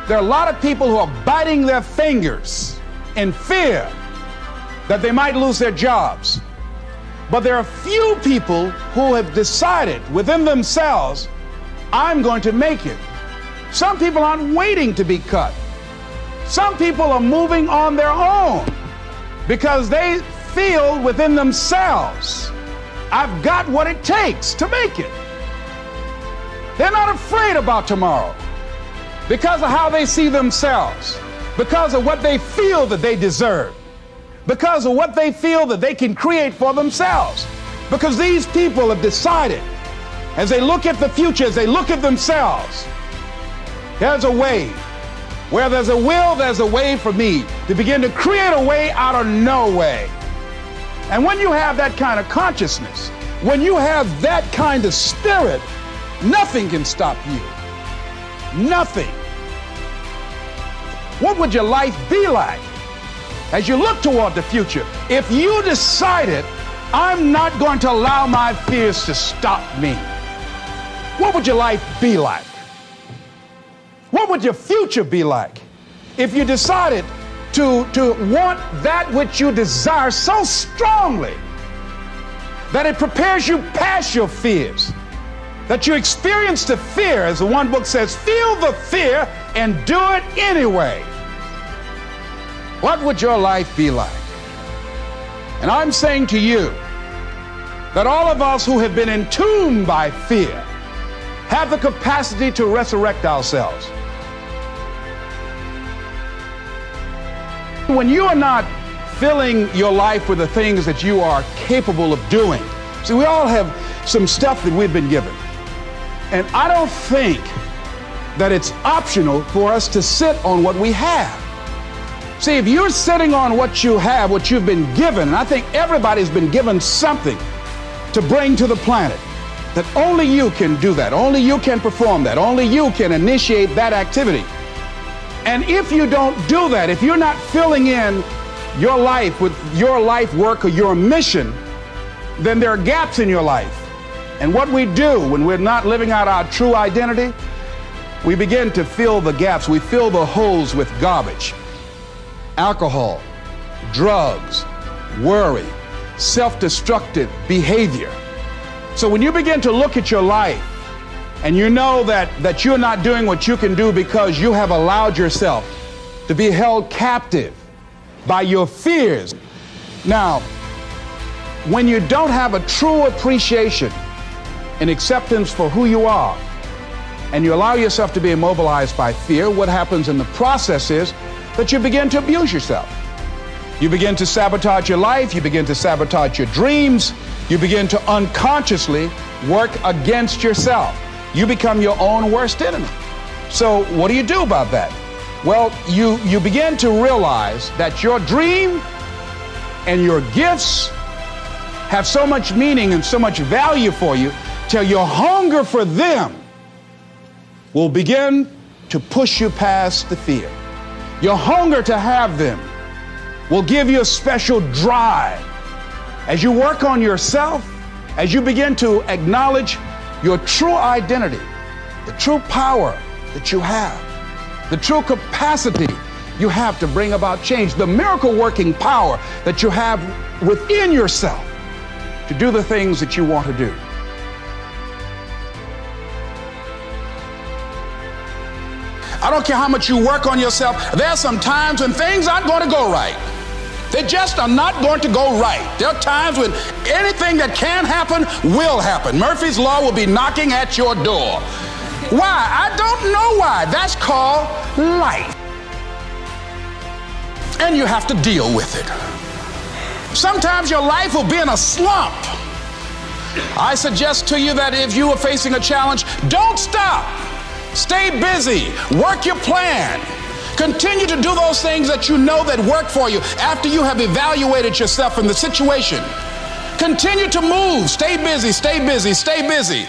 There are a lot of people who are biting their fingers in fear that they might lose their jobs. But there are few people who have decided within themselves, I'm going to make it. Some people aren't waiting to be cut. Some people are moving on their own because they feel within themselves, I've got what it takes to make it. They're not afraid about tomorrow because of how they see themselves, because of what they feel that they deserve, because of what they feel that they can create for themselves. Because these people have decided, as they look at the future, as they look at themselves, there's a way. Where there's a will, there's a way for me to begin to create a way out of no way. And when you have that kind of consciousness, when you have that kind of spirit, nothing can stop you. Nothing. What would your life be like as you look toward the future if you decided, I'm not going to allow my fears to stop me? What would your life be like? What would your future be like if you decided to want that which you desire so strongly that it prepares you past your fears, that you experience the fear, as the one book says, feel the fear and do it anyway? What would your life be like? And I'm saying to you that all of us who have been entombed by fear have the capacity to resurrect ourselves. When you are not filling your life with the things that you are capable of doing, see, we all have some stuff that we've been given. And I don't think that it's optional for us to sit on what we have. See, if you're sitting on what you have, what you've been given, and I think everybody's been given something to bring to the planet, that only you can do that, only you can perform that, only you can initiate that activity. And if you don't do that, if you're not filling in your life with your life work or your mission, then there are gaps in your life. And what we do when we're not living out our true identity, we begin to fill the gaps. We fill the holes with garbage. Alcohol, drugs, worry, self-destructive behavior. So when you begin to look at your life and you know that you're not doing what you can do because you have allowed yourself to be held captive by your fears. Now, when you don't have a true appreciation and acceptance for who you are, and you allow yourself to be immobilized by fear, what happens in the process is that you begin to abuse yourself. You begin to sabotage your life, you begin to sabotage your dreams, you begin to unconsciously work against yourself. You become your own worst enemy. So what do you do about that? Well, you begin to realize that your dream and your gifts have so much meaning and so much value for you till your hunger for them will begin to push you past the fear. Your hunger to have them will give you a special drive. As you work on yourself, as you begin to acknowledge your true identity, the true power that you have, the true capacity you have to bring about change, the miracle-working power that you have within yourself to do the things that you want to do. I don't care how much you work on yourself. There are some times when things aren't going to go right. They just are not going to go right. There are times when anything that can happen will happen. Murphy's Law will be knocking at your door. Why? I don't know why. That's called life. And you have to deal with it. Sometimes your life will be in a slump. I suggest to you that if you are facing a challenge, don't stop. Stay busy. Work your plan. Continue to do those things that you know that work for you after you have evaluated yourself in the situation. Continue to move. Stay busy, stay busy, stay busy.